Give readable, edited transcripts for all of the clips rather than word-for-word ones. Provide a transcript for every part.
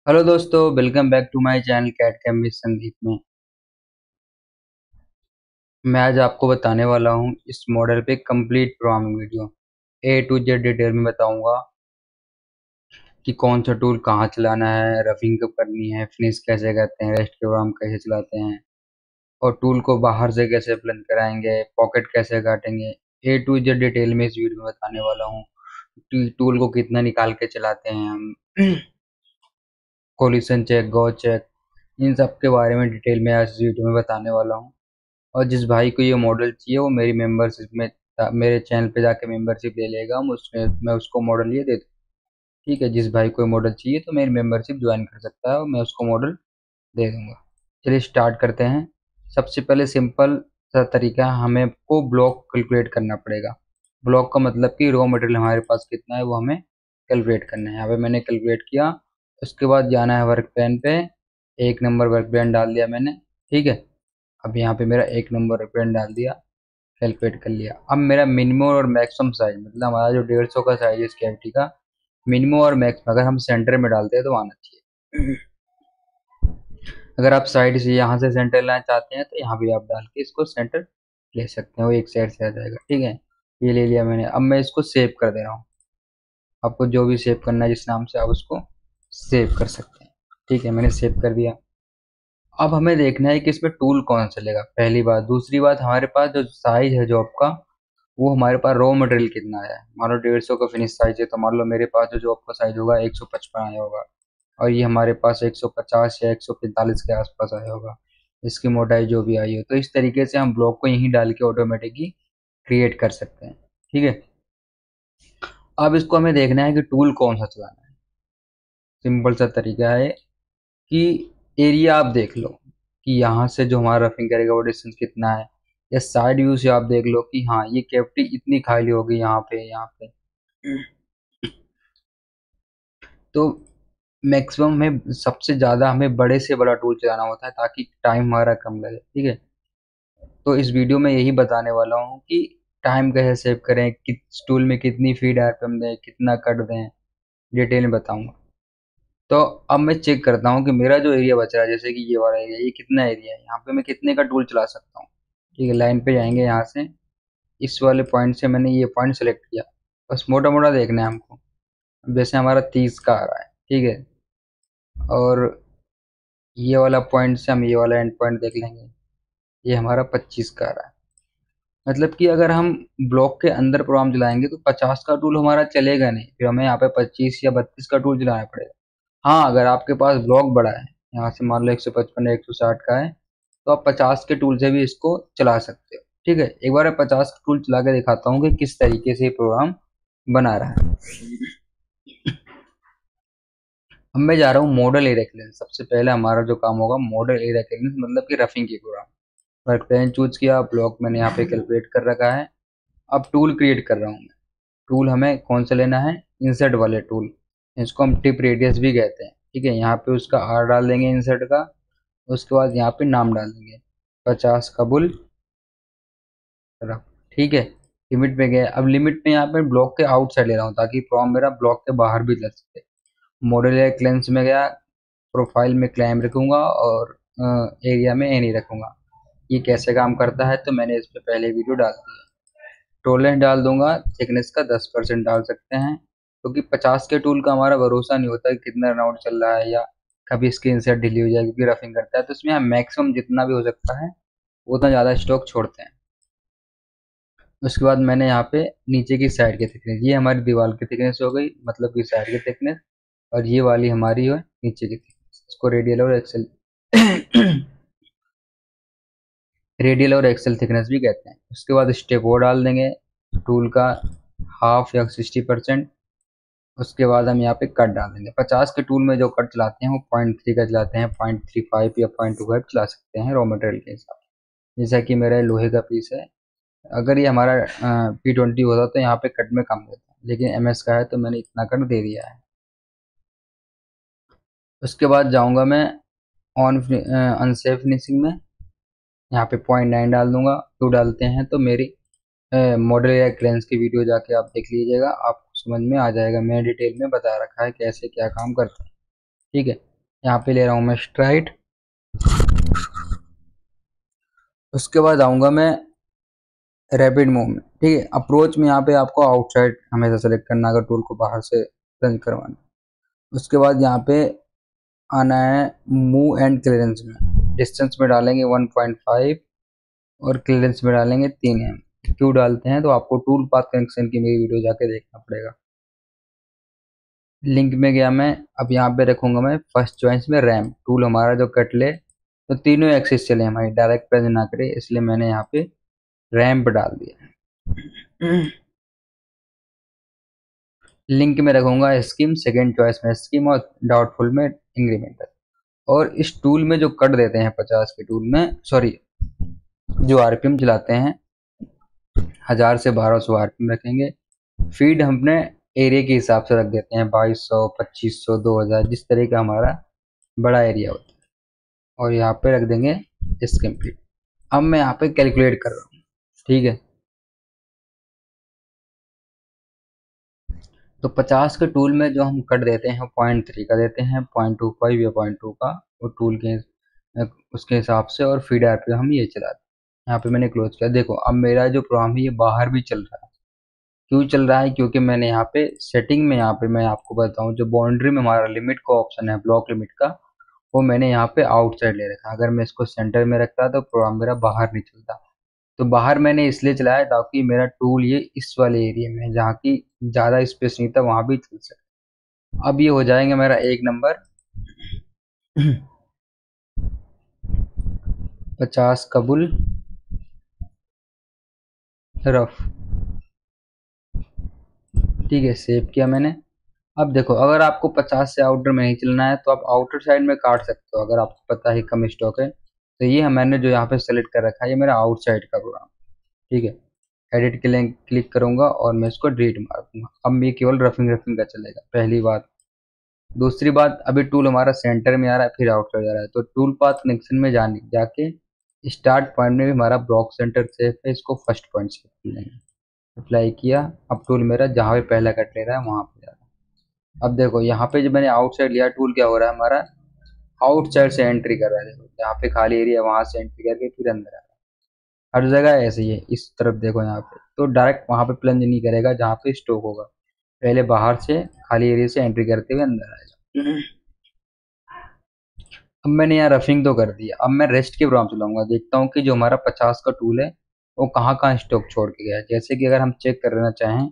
Hello दोस्तों, welcome back to my channel cat cam with Sandeep में। मैं आज आपको बताने वाला हूँ इस मॉडल पे complete programming video A to Z detail में बताऊंगा कि कौन सा टूल कहाँ चलाना है, रफिंग कब करनी है, फिनिश कैसे करते हैं, रेस्ट के प्रोग्राम कैसे चलाते हैं और टूल को बाहर से कैसे प्लन कराएंगे, पॉकेट कैसे काटेंगे। ए टू जेड डिटेल में इस वीडियो में बताने वाला हूँ। टूल को कितना निकाल के चलाते हैं हम, कोलिशन चेक, गो चेक, इन सब के बारे में डिटेल में आज इस वीडियो में बताने वाला हूँ। और जिस भाई को ये मॉडल चाहिए वो मेरी मेंबरशिप में मेरे चैनल पे जाके मेंबरशिप ले लेगा। मैं उसको मॉडल ये दे दूँ। ठीक है, जिस भाई को मॉडल चाहिए तो मेरी मेंबरशिप ज्वाइन कर सकता है और मैं उसको मॉडल दे दूंगा। चलिए स्टार्ट करते हैं। सबसे पहले सिंपल सा तरीका है, हमें को ब्लॉक कैलकुलेट करना पड़ेगा। ब्लॉक का मतलब कि रॉ मटेरियल हमारे पास कितना है वो हमें कैलकुलेट करना है। यहाँ पे मैंने कैलकुलेट किया। उसके बाद जाना है वर्क प्लान पे। एक नंबर वर्क प्लान डाल दिया मैंने। ठीक है, अब यहाँ पे मेरा एक नंबर पेन डाल दिया, कैलकुलेट कर लिया। अब मेरा मिनिमम और मैक्सिमम साइज, मतलब हमारा जो 150 का साइज है इस कैविटी का, मिनिमम और मैक्सिमम अगर हम सेंटर में डालते हैं तो आना चाहिए। अगर आप साइड से यहाँ से सेंटर लाना चाहते हैं तो यहाँ भी आप डाल के इसको सेंटर ले सकते हैं, वो एक साइड से आ जाएगा। ठीक है, ये ले लिया मैंने। अब मैं इसको सेव कर दे रहा हूँ। आपको जो भी सेव करना है जिस नाम से आप उसको सेव कर सकते हैं। ठीक है, मैंने सेव कर दिया। अब हमें देखना है कि इसमें टूल कौन सा चलेगा, पहली बात। दूसरी बात, हमारे पास जो साइज है जॉब का, वो हमारे पास रॉ मटेरियल कितना है। मान लो 150 का फिनिश साइज है तो मान लो मेरे पास जो जॉब का साइज होगा 155 आया होगा और ये हमारे पास 150 या 145 के आसपास आया होगा। इसकी मोटाई जो भी आई हो, तो इस तरीके से हम ब्लॉक को यहीं डाल के ऑटोमेटिकली क्रिएट कर सकते हैं। ठीक है, अब इसको हमें देखना है कि टूल कौन सा चलाना है। सिंपल सा तरीका है कि एरिया आप देख लो कि यहाँ से जो हमारा रफिंग करेगा वो डिस्टेंस कितना है, या साइड व्यू से आप देख लो कि हाँ ये कैविटी इतनी खाली होगी यहाँ पे यहाँ पे। तो मैक्सिमम में सबसे ज़्यादा हमें बड़े से बड़ा टूल चलाना होता है ताकि टाइम हमारा कम लगे। ठीक है, तो इस वीडियो में यही बताने वाला हूँ कि टाइम कैसे सेव करें, किस टूल में कितनी फीड आरपीएम दें, कितना कट दें, डिटेल में बताऊंगा। तो अब मैं चेक करता हूँ कि मेरा जो एरिया बचा है, जैसे कि ये वाला एरिया, ये कितना एरिया है, यहाँ पे मैं कितने का टूल चला सकता हूँ। ठीक है, लाइन पे जाएंगे यहाँ से। इस वाले पॉइंट से मैंने ये पॉइंट सेलेक्ट किया। बस मोटा मोटा देखना है हमको। अब जैसे हमारा 30 का आ रहा है। ठीक है, और ये वाला पॉइंट से हम ये वाला एंड पॉइंट देख लेंगे, ये हमारा 25 का आ रहा है। मतलब कि अगर हम ब्लॉक के अंदर प्रोग्राम चलाएंगे तो 50 का टूल हमारा चलेगा नहीं, फिर हमें यहाँ पे 25 या 32 का टूल चलाना पड़ेगा। हाँ, अगर आपके पास ब्लॉक बड़ा है, यहाँ से मान लो 155 या 160 का है, तो आप 50 के टूल से भी इसको चला सकते हो। ठीक है, एक बार मैं 50 का टूल चला के दिखाता हूँ कि किस तरीके से ये प्रोग्राम बना रहा है। अब मैं जा रहा हूँ मॉडल एरिया क्लियरेंस। सबसे पहले हमारा जो काम होगा मॉडल एरिया क्लियरेंस, मतलब कि रफिंग की प्रोग्राम। वर्क प्लेन चूज किया, ब्लॉक मैंने यहाँ पे कैलकुलेट कर रखा है। अब टूल क्रिएट कर रहा हूँ मैं। टूल हमें कौन सा लेना है, इंसर्ट वाले टूल। इसको हम टिप रेडियस भी कहते हैं। ठीक है, यहाँ पे उसका आर डाल देंगे इंसर्ट का। उसके बाद यहाँ पे नाम डाल देंगे 50 का बुल रफ। ठीक है, लिमिट पे गए। अब लिमिट में यहाँ पे ब्लॉक के आउटसाइड ले रहा हूँ ताकि प्रोग्राम मेरा ब्लॉक के बाहर भी चल सके। मॉडल एरिया क्लेंस में गया, प्रोफाइल में क्लाइम रखूंगा और एरिया में एनी रखूंगा। ये कैसे काम करता है तो मैंने इस पे पहले वीडियो डाल दी है। टोलेंस डाल दूंगा, थिकनेस का 10% डाल सकते हैं, क्योंकि 50 के टूल का हमारा भरोसा नहीं होता कि कितना राउंड चल रहा है या कभी स्क्रीन से ढीली हो जाएगी, क्योंकि रफिंग करता है। तो इसमें हम मैक्सिमम जितना भी हो सकता है उतना ज़्यादा स्टॉक छोड़ते हैं। उसके बाद मैंने यहाँ पे नीचे की साइड की थिकनेस, ये हमारी दीवार की थिकनेस हो गई, मतलब कि साइड की थिकनेस। और ये वाली हमारी है नीचे की थिकनेस। इसको रेडियल और एक्सेल रेडियल और एक्सेल थिकनेस भी कहते हैं। उसके बाद स्टेप वो डाल देंगे टूल का हाफ या 60%। उसके बाद हम यहाँ पे कट डाल देंगे। 50 के टूल में जो कट चलाते हैं वो 0.3 का चलाते हैं, 0.35 या 0.25 चला सकते हैं रॉ मटेरियल के हिसाब से। जैसा कि मेरा लोहे का पीस है, अगर ये हमारा P20 होता तो यहाँ पे कट में कम देता, लेकिन MS का है तो मैंने इतना कट दे दिया है। उसके बाद जाऊँगा मैं ऑन अनसेफ फिनिशिंग में। यहाँ पे 0.9 डाल दूंगा। टू डालते हैं तो मेरी मॉडल या क्लेंस की वीडियो जाके आप देख लीजिएगा, आपको समझ में आ जाएगा। मैंने डिटेल में बता रखा है कैसे क्या काम करता है। ठीक है, यहाँ पे ले रहा हूँ मैं स्ट्राइड। उसके बाद आऊँगा मैं रैपिड मूवमेंट। ठीक है, अप्रोच में यहाँ पे आपको आउटसाइड हमेशा सेलेक्ट करना अगर टूल को बाहर से प्लंज करवाना। उसके बाद यहाँ पे आना है मूव एंड क्लियरेंस में। डिस्टेंस में डालेंगे 1.5 और क्लियरेंस में डालेंगे 3 mm। क्यों डालते हैं तो आपको टूल पाथ कनेक्शन की मेरी वीडियो जाके देखना पड़ेगा। लिंक में गया मैं। अब यहाँ पे रखूंगा मैं फर्स्ट चॉइस में रैम। टूल हमारा जो कट ले तो तीनों एक्सिस चले हमारी, डायरेक्ट प्रेस ना करे, इसलिए मैंने यहाँ पे रैम पे डाल दिया। लिंक में रखूंगा स्कीम सेकेंड चॉइस में स्कीम और डाउटफुल में इंक्रीमेंटल। और इस टूल में जो कट देते हैं 50 के टूल में, सॉरी जो आरपीएम चलाते हैं 1000 से 1200 आरपीएम रखेंगे। फीड हमने एरिया के हिसाब से रख देते हैं 2200, 2500, 2000, जिस तरह का हमारा बड़ा एरिया होता है। और यहाँ पे रख देंगे स्कीम फीड। अब मैं यहाँ पे कैलकुलेट कर रहा हूँ। ठीक है, तो 50 के टूल में जो हम कट देते हैं 0.3 का देते हैं, 0.25 या 0.2 का, वो टूल के उसके हिसाब से। और फीड आर पे हम ये चलाते हैं। यहाँ पे मैंने क्लोज किया। देखो अब मेरा जो प्रोग्राम है ये बाहर भी चल रहा है। क्यों चल रहा है? क्योंकि मैंने यहाँ पे सेटिंग में, यहाँ पे मैं आपको बताऊँ, जो बाउंड्री में हमारा लिमिट का ऑप्शन है ब्लॉक लिमिट का, वो मैंने यहाँ पे आउटसाइड ले रखा। अगर मैं इसको सेंटर में रखता तो प्रोग्राम मेरा बाहर नहीं चलता। तो बाहर मैंने इसलिए चलाया ताकि मेरा टूल ये इस वाले एरिया में है जहाँ की ज़्यादा स्पेस नहीं था, वहाँ भी चल सके। अब ये हो जाएंगे मेरा 1 नंबर 50 का बुल रफ। ठीक है, सेव किया मैंने। अब देखो अगर आपको 50 से आउटर में नहीं चलना है तो आप आउटर साइड में काट सकते हो, अगर आपको पता है कम स्टॉक है तो। ये मैंने जो यहाँ पे सेलेक्ट कर रखा है ये मेरा आउटसाइड का प्रोग्राम। ठीक है, एडिट के लिए क्लिक करूंगा और मैं इसको डिलीट मार दूंगा। अब ये केवल रफिंग रफिंग का चलेगा, पहली बात। दूसरी बात, अभी टूल हमारा सेंटर में आ रहा है फिर आउटसाइड जा रहा है, तो टूल पाथ कनेक्शन में जाने जाके स्टार्ट पॉइंट में भी हमारा ब्लॉक सेंटर सेफ है, इसको फर्स्ट पॉइंट से कर लेंगे। अप्लाई किया। अब टूल मेरा जहाँ पे पहला कट ले रहा है वहां पे जा रहा है। अब देखो यहाँ पे जब मैंने आउटसाइड लिया टूल क्या हो रहा है हमारा, आउटसाइड से एंट्री कर रहा है। देखो जहाँ पे खाली एरिया वहां से एंट्री करके फिर अंदर आ रहा है। हर जगह ऐसे ही है। इस तरफ देखो यहाँ पे तो डायरेक्ट वहां पे प्लंज नहीं करेगा जहाँ पे स्टॉक होगा, पहले बाहर से खाली एरिया से एंट्री करते हुए अंदर आएगा। अब मैंने यहाँ रफिंग तो कर दिया। अब मैं रेस्ट के प्रोग्राम चलाऊंगा, देखता हूँ कि जो हमारा 50 का टूल है वो कहाँ कहाँ स्टॉक छोड़ के गया है। जैसे कि अगर हम चेक करना चाहें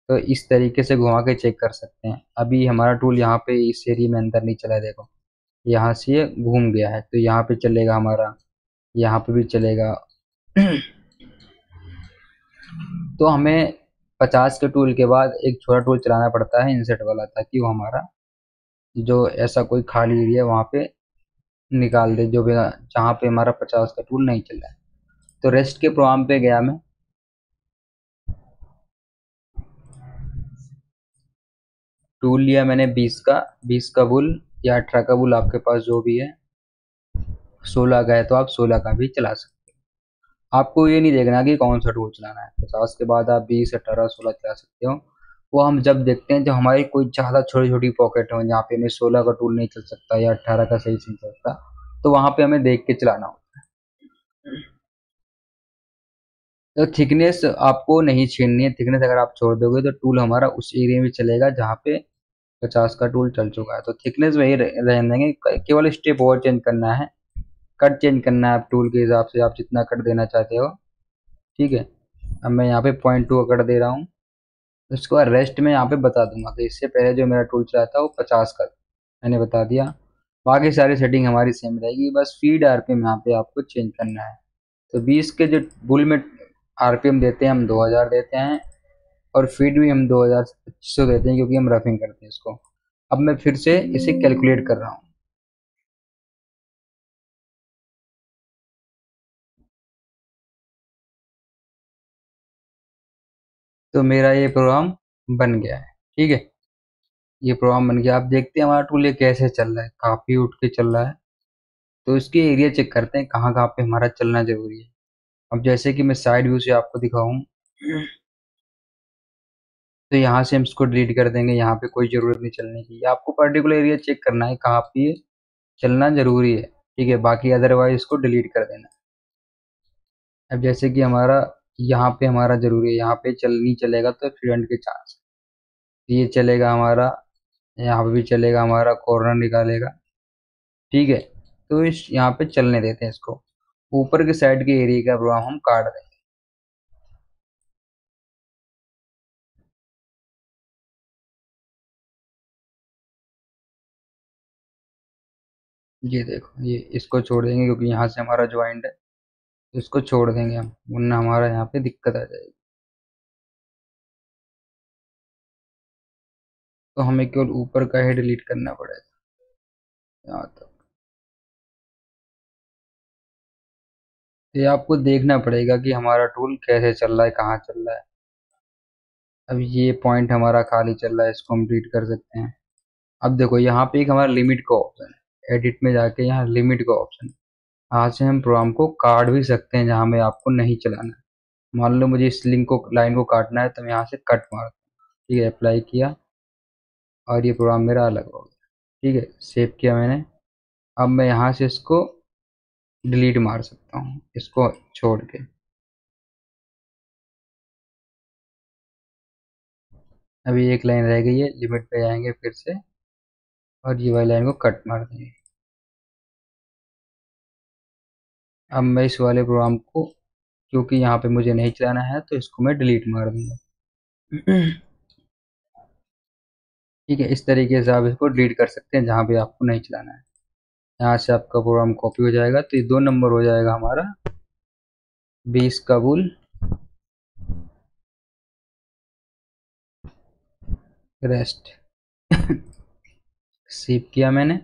तो इस तरीके से घुमा के चेक कर सकते हैं। अभी हमारा टूल यहाँ पे इस एरिया में अंदर नहीं चला है, देखो यहाँ से ये घूम गया है तो यहाँ पे चलेगा हमारा, यहाँ पे भी चलेगा। तो हमें 50 के टूल के बाद एक छोटा टूल चलाना पड़ता है इंसर्ट वाला, ताकि वो हमारा जो ऐसा कोई खाली एरिया वहाँ पे निकाल दे, जो भी जहाँ पे हमारा 50 का टूल नहीं चल रहा है। तो रेस्ट के प्रोग्राम पे गया मैं। टूल लिया मैंने 20 का बुल या 18 का बुल, आपके पास जो भी है। 16 का है तो आप 16 का भी चला सकते हो। आपको ये नहीं देखना कि कौन सा टूल चलाना है। 50 के बाद आप 20, 18, 16 चला सकते हो। वो हम जब देखते हैं जब हमारी कोई ज़्यादा छोटी छोटी पॉकेट हो जहाँ पे हमें 16 का टूल नहीं चल सकता या 18 का सही से नहीं चल सकता, तो वहाँ पे हमें देख के चलाना होता है। तो थिकनेस आपको नहीं छीननी है। थिकनेस अगर आप छोड़ दोगे तो टूल हमारा उस एरिया में चलेगा जहाँ पे 50 का टूल चल चुका है। तो थिकनेस वही रहने देंगे, केवल स्टेप और चेंज करना है, कट चेंज करना है आप टूल के हिसाब से, आप जितना कट देना चाहते हो। ठीक है, अब मैं यहाँ पे 0.2 का कट दे रहा हूँ। उसके बाद रेस्ट में यहाँ पे बता दूंगा कि इससे पहले जो मेरा टूल चला था वो 50 का मैंने बता दिया। बाकी सारी सेटिंग हमारी सेम रहेगी, बस फीड आरपीएम यहाँ पे आपको चेंज करना है। तो 20 के जो बुल में आरपीएम देते हैं हम 2000 देते हैं, और फीड भी हम 2500 देते हैं क्योंकि हम रफिंग करते हैं इसको। अब मैं फिर से इसे कैलकुलेट कर रहा हूँ। तो मेरा ये प्रोग्राम बन गया है। ठीक है, ये प्रोग्राम बन गया। आप देखते हैं हमारा टूल ये कैसे चल रहा है, काफ़ी उठ के चल रहा है। तो इसके एरिया चेक करते हैं कहाँ कहाँ पे हमारा चलना जरूरी है। अब जैसे कि मैं साइड व्यू से आपको दिखाऊं, तो यहाँ से हम इसको डिलीट कर देंगे, यहाँ पे कोई ज़रूरत नहीं चलने की। आपको पर्टिकुलर एरिया चेक करना है कहाँ पे ये चलना ज़रूरी है, ठीक है, बाकी अदरवाइज इसको डिलीट कर देना। अब जैसे कि हमारा यहाँ पे हमारा ज़रूरी है, यहाँ पे चल नहीं चलेगा तो एक्सीडेंट के चांस, ये चलेगा हमारा, यहाँ पे भी चलेगा हमारा, कॉर्नर निकालेगा, ठीक है। तो इस यहाँ पे चलने देते हैं इसको, ऊपर के साइड के एरिया का प्रोग्राम हम काट देंगे। ये देखो, ये इसको छोड़ देंगे क्योंकि यहाँ से हमारा ज्वाइंट है, तो इसको छोड़ देंगे हम, वरना हमारा यहाँ पे दिक्कत आ जाएगी। तो हमें केवल ऊपर का ही डिलीट करना पड़ेगा यहाँ तक। ये आपको देखना पड़ेगा कि हमारा टूल कैसे चल रहा है, कहाँ चल रहा है। अब ये पॉइंट हमारा खाली चल रहा है, इसको हम डिलीट कर सकते हैं। अब देखो यहाँ पे एक हमारा लिमिट का ऑप्शन है, एडिट में जाके यहाँ लिमिट का ऑप्शन है, यहाँ से हम प्रोग्राम को काट भी सकते हैं जहाँ में आपको नहीं चलाना है। मान लो मुझे इस लिंक को, लाइन को काटना है, तो मैं यहाँ से कट मारता हूँ, ठीक है, अप्लाई किया और ये प्रोग्राम मेरा अलग हो गया, ठीक है, सेव किया मैंने। अब मैं यहाँ से इसको डिलीट मार सकता हूँ, इसको छोड़ के। अभी एक लाइन रह गई है, लिमिट पे जाएंगे फिर से और ये वाली लाइन को कट मार देंगे। अब मैं इस वाले प्रोग्राम को, क्योंकि यहाँ पे मुझे नहीं चलाना है, तो इसको मैं डिलीट मार दूंगा। ठीक है, इस तरीके से आप इसको डिलीट कर सकते हैं जहाँ पे आपको नहीं चलाना है। यहाँ से आपका प्रोग्राम कॉपी हो जाएगा, तो ये 2 नंबर हो जाएगा हमारा, 20 कबूल, रेस्ट। सेव किया मैंने।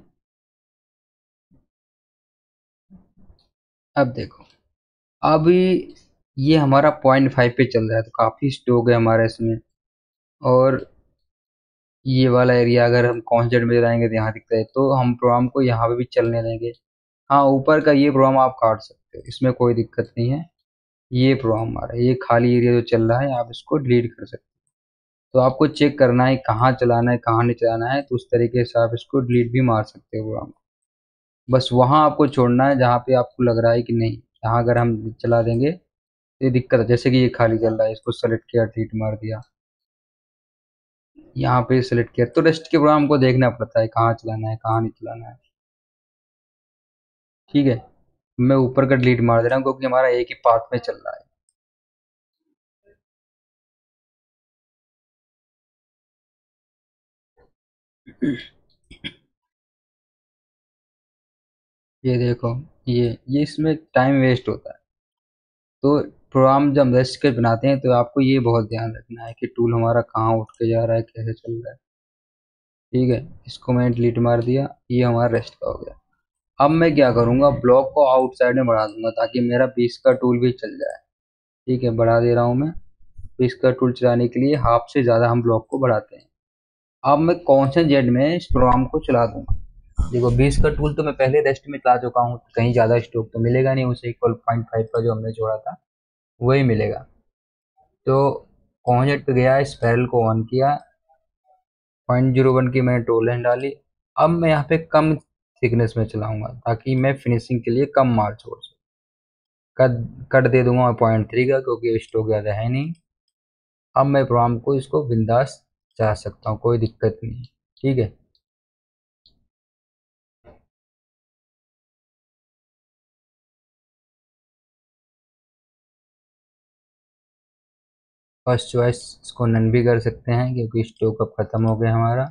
अब देखो, अब ये हमारा 0.5 पे चल रहा है, तो काफ़ी स्टोक है हमारा इसमें। और ये वाला एरिया अगर हम कॉन्स्टेंट में चलाएंगे तो यहाँ दिखता है, तो हम प्रोग्राम को यहाँ पे भी चलने देंगे। हाँ, ऊपर का ये प्रोग्राम आप काट सकते हो, इसमें कोई दिक्कत नहीं है। ये प्रोग्राम हमारा, ये खाली एरिया जो चल रहा है, आप इसको डिलीट कर सकते हो। तो आपको चेक करना है कहाँ चलाना है कहाँ नहीं चलाना है, तो उस तरीके से आप इसको डिलीट भी मार सकते हो प्रोग्राम को। बस वहाँ आपको छोड़ना है जहाँ पे आपको लग रहा है कि नहीं, यहाँ अगर हम चला देंगे तो ये दिक्कत है। जैसे कि ये खाली चल रहा है, इसको सेलेक्ट किया, डिलीट मार दिया, यहाँ पे सेलेक्ट किया, तो रेस्ट के प्रोग्राम को देखना पड़ता है कहाँ चलाना है कहाँ नहीं चलाना है, ठीक है। मैं ऊपर का डिलीट मार दे रहा हूँ क्योंकि हमारा एक ही पाथ में चल रहा है। ये देखो, ये इसमें टाइम वेस्ट होता है। तो प्रोग्राम जब हम रेस्ट के बनाते हैं तो आपको ये बहुत ध्यान रखना है कि टूल हमारा कहाँ उठ के जा रहा है, कैसे चल रहा है, ठीक है। इसको मैंने डिलीट मार दिया, ये हमारा रेस्ट का हो गया। अब मैं क्या करूँगा, ब्लॉक को आउटसाइड में बढ़ा दूंगा ताकि मेरा 20 का टूल भी चल जाए, ठीक है, बढ़ा दे रहा हूँ मैं। 20 का टूल चलाने के लिए हाफ से ज़्यादा हम ब्लॉक को बढ़ाते हैं। अब मैं कौन से जेड में इस प्रोग्राम को चला दूंगा। देखो, 20 का टूल तो मैं पहले रेस्ट में चला चुका हूँ, कहीं ज़्यादा स्टोक तो मिलेगा नहीं, उसे इक्वल 0.5 का जो हमने जोड़ा था वही मिलेगा। तो कौन जेड पे गया, स्पाइरल को ऑन किया, 0.01 की मैंने टोलेंस डाली। अब मैं यहाँ पे कम थिकनेस में चलाऊंगा ताकि मैं फिनिशिंग के लिए कम माल छोड़ सकूँ। कट कट दे दूंगा मैं 0.3 का क्योंकि स्टोक ज़्यादा है नहीं। अब मैं प्रोग्राम को इसको बिंदास चला सकता हूँ, कोई दिक्कत नहीं है, ठीक है। फर्स्ट चॉइस इसको नन भी कर सकते हैं क्योंकि स्टॉक अब ख़त्म हो गया हमारा।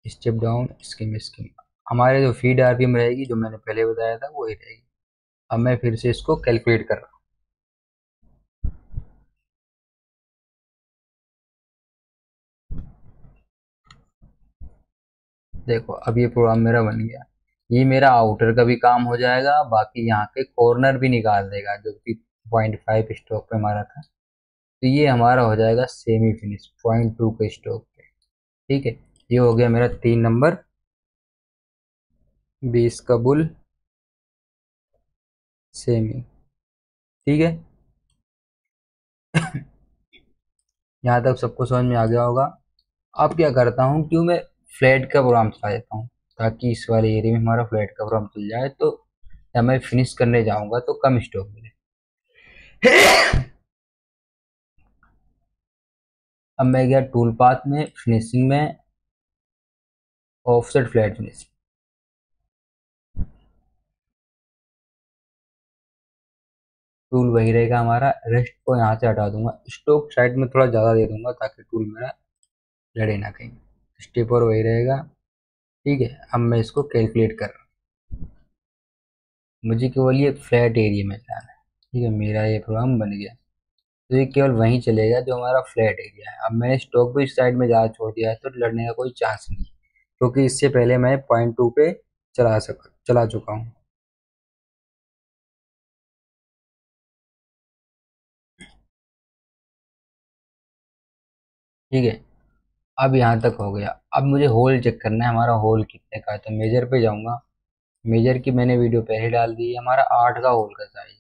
स्टेप डाउन स्कीम स्कीम, हमारे जो फीड आरपीएम रहेगी जो मैंने पहले बताया था वही रहेगी। अब मैं फिर से इसको कैलकुलेट कर रहा हूँ। देखो, अब ये प्रोग्राम मेरा बन गया, ये मेरा आउटर का भी काम हो जाएगा, बाकी यहाँ के कॉर्नर भी निकाल देगा जो कि 0.5 स्टॉक पे हमारा था। तो ये हमारा हो जाएगा सेमी फिनिश 0.2 के स्टॉक पे, ठीक है। ये हो गया मेरा 3 नंबर, 20 का बुल, सेमी, ठीक है। यहाँ तक सबको समझ में आ गया होगा। अब क्या करता हूँ, क्यों मैं फ्लैट का प्रोग्राम चला देता हूँ, ताकि इस वाले एरिया में हमारा फ्लैट का प्रोग्राम चल जाए, तो जब मैं फिनिश करने जाऊंगा तो कम स्टॉक मिले। अब मैं गया टूल पाथ में, फिनिशिंग में, ऑफसेट फ्लैट फिनिश। टूल वही रहेगा हमारा, रेस्ट को यहाँ से हटा दूंगा, स्टॉक साइड में थोड़ा ज़्यादा दे दूंगा ताकि टूल मेरा लड़े ना कहीं। स्टेप और वही रहेगा। ठीक है, अब मैं इसको कैलकुलेट कर रहा हूँ। मुझे केवल ये फ्लैट एरिया में जाना है। ठीक है, मेरा ये प्रोग्राम बन गया। तो ये केवल वहीं चलेगा जो हमारा फ्लैट एरिया है। अब मैंने स्टॉक भी इस साइड में ज़्यादा छोड़ दिया है, तो लड़ने का कोई चांस नहीं, क्योंकि इससे पहले मैं पॉइंट 2 पे चला चुका हूँ। ठीक है, अब यहाँ तक हो गया। अब मुझे होल चेक करना है, हमारा होल कितने का है। तो मेजर पे जाऊँगा। मेजर की मैंने वीडियो पहले डाल दी है, हमारा 8 का होल का साइज।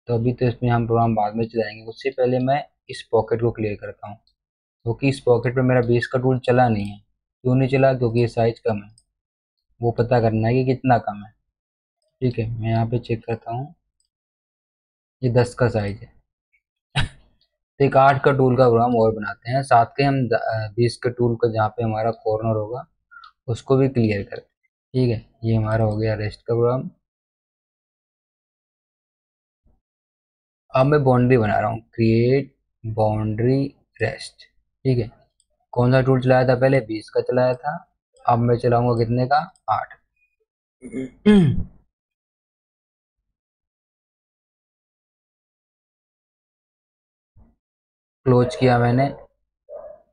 तो अभी तो इसमें हम प्रोग्राम बाद में चलाएंगे, उससे पहले मैं इस पॉकेट को क्लियर करता हूँ, क्योंकि इस पॉकेट पे मेरा बेस का टूल चला नहीं है। क्यों नहीं चला? क्योंकि ये साइज कम है। वो पता करना है कि कितना कम है। ठीक है, मैं यहाँ पे चेक करता हूँ, ये 10 का साइज है। तो एक 8 का टूल का प्रोग्राम और बनाते हैं, साथ के हम 20 के टूल का जहाँ पे हमारा कॉर्नर होगा उसको भी क्लियर करते हैं। ठीक है, ये हमारा हो गया रेस्ट का प्रोग्राम। अब मैं बाउंड्री बना रहा हूँ, क्रिएट बाउंड्री रेस्ट। ठीक है, कौन सा टूल चलाया था पहले? 20 का चलाया था। अब मैं चलाऊंगा कितने का? 8। क्लोज किया मैंने।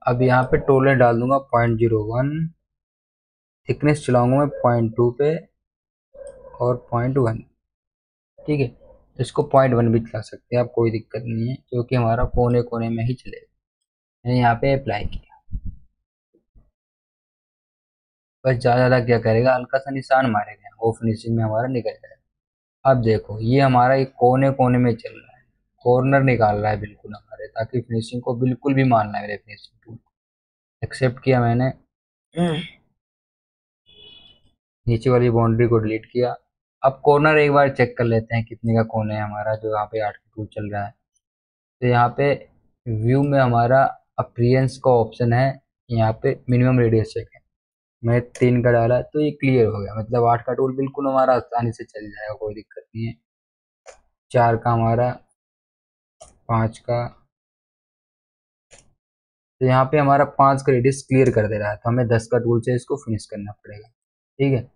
अब यहाँ पे टोलरेंस डाल दूंगा 0.01। थिकनेस चलाऊंगा मैं 0.2 पे और 0.1। ठीक है, इसको 0.1 भी चला सकते हैं आप, कोई दिक्कत नहीं है, क्योंकि हमारा कोने कोने में ही चलेगा। मैंने यहाँ पे अप्लाई किया। बस ज़्यादा क्या करेगा, हल्का सा निशान मारेगा, वो फिनिशिंग में हमारा निकल जाएगा। अब देखो, ये हमारा एक कोने कोने में चल रहा है, कॉर्नर निकाल रहा है बिल्कुल हमारे, ताकि फिनिशिंग को बिल्कुल भी मानना है मेरे फिनिशिंग टूल। एक्सेप्ट किया मैंने। नीचे वाली बाउंड्री को डिलीट किया। अब कॉर्नर एक बार चेक कर लेते हैं कितने का कोने है हमारा, जो यहाँ पे 8 का टूल चल रहा है। तो यहाँ पे व्यू में हमारा अपीयरेंस का ऑप्शन है, यहाँ पे मिनिमम रेडियस चेक है। मैं 3 का डाला तो ये क्लियर हो गया, मतलब 8 का टूल बिल्कुल हमारा आसानी से चल जाएगा, कोई दिक्कत नहीं है। 4 का हमारा, 5 का। तो यहाँ पे हमारा 5 का रेडियस क्लियर कर दे रहा है, तो हमें 10 का टूल से इसको फिनिश करना पड़ेगा। ठीक है,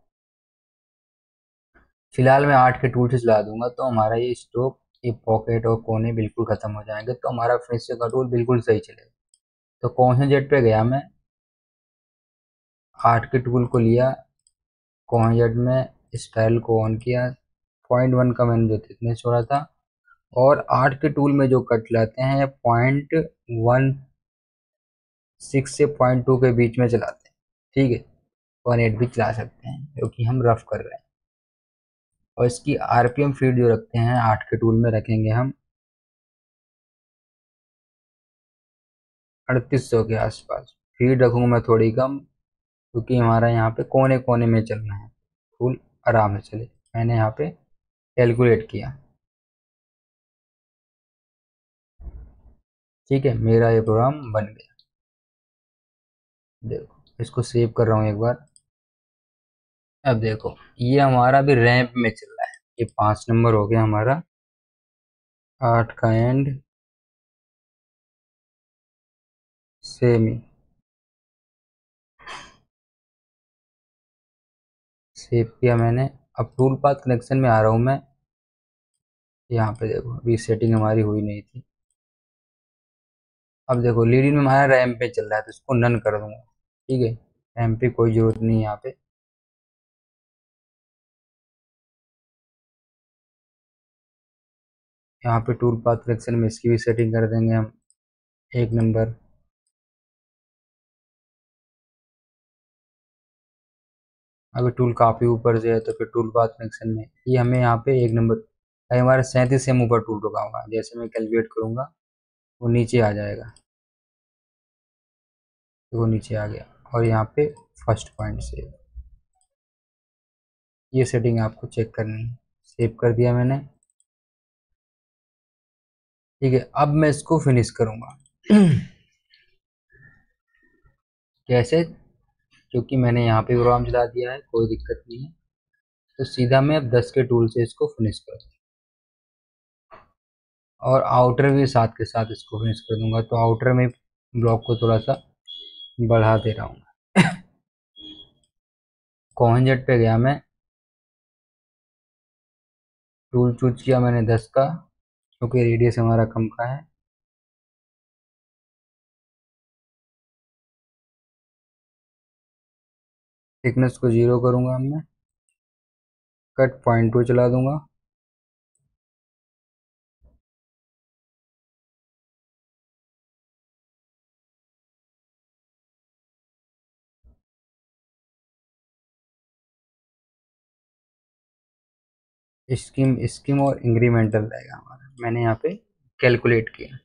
फिलहाल मैं 8 के टूल से चला दूंगा, तो हमारा ये स्ट्रोक, ये पॉकेट और कोने बिल्कुल खत्म हो जाएंगे, तो हमारा फिनिशिंग का टूल बिल्कुल सही चलेगा। तो कौन से जेट पे गया मैं? 8 के टूल को लिया, कौन जेट में स्टाइल को ऑन किया, 0.1 का मैंने जो थिकनेस छोड़ा था, और 8 के टूल में जो कट लाते हैं 0.16 से 0.2 के बीच में चलाते हैं। ठीक है, 1.8 भी चला सकते हैं, क्योंकि हम रफ कर रहे हैं। और इसकी आरपीएम फीड जो रखते हैं 8 के टूल में, रखेंगे हम 3800 के आसपास। फीड रखूंगा मैं थोड़ी कम, क्योंकि हमारा यहाँ पे कोने कोने में चलना है, टूल आराम से चले। मैंने यहाँ पे कैलकुलेट किया। ठीक है, मेरा ये प्रोग्राम बन गया। देखो, इसको सेव कर रहा हूँ एक बार। अब देखो, ये हमारा भी रैंप में चल रहा है। ये 5 नंबर हो गया हमारा, 8 का एंड सेम ही सेव किया मैंने। अब टूल पाथ कनेक्शन में आ रहा हूँ मैं। यहाँ पे देखो, अभी सेटिंग हमारी हुई नहीं थी। अब देखो, लीडिंग में हमारा रैंप पे चल रहा है, तो इसको नन कर दूंगा। ठीक है, रैंप पे कोई जरूरत नहीं है यहाँ पे। यहाँ पे टूल पाथ कनेक्शन में इसकी भी सेटिंग कर देंगे हम, 1 नंबर। अगर टूल काफ़ी ऊपर से है तो फिर टूल पाथ कनेक्शन में ये हमें यहाँ पे 1 नंबर। अगर हमारा 37 से हम ऊपर टूल रुका होगा, जैसे मैं कैलकुलेट करूँगा वो नीचे आ जाएगा। वो नीचे आ गया और यहाँ पे फर्स्ट पॉइंट सेव। ये सेटिंग आपको चेक करनी है। सेव कर दिया मैंने। ठीक है, अब मैं इसको फिनिश करूँगा। कैसे? क्योंकि मैंने यहाँ पे प्रोग्राम चला दिया है, कोई दिक्कत नहीं है। तो सीधा मैं अब 10 के टूल से इसको फिनिश कर दूँ और आउटर भी साथ के साथ इसको फिनिश कर दूंगा। तो आउटर में ब्लॉक को थोड़ा सा बढ़ा दे रहा हूँ। कोहनजट पे गया मैं, टूल चूज किया मैंने 10 का, क्योंकि रेडियस हमारा कम का है। थिकनेस को 0 करूंगा मैं। कट पॉइंट 2 चला दूंगा। स्कीम स्कीम और इंक्रीमेंटल रहेगा हमारा, मैंने यहाँ पे कैलकुलेट किया।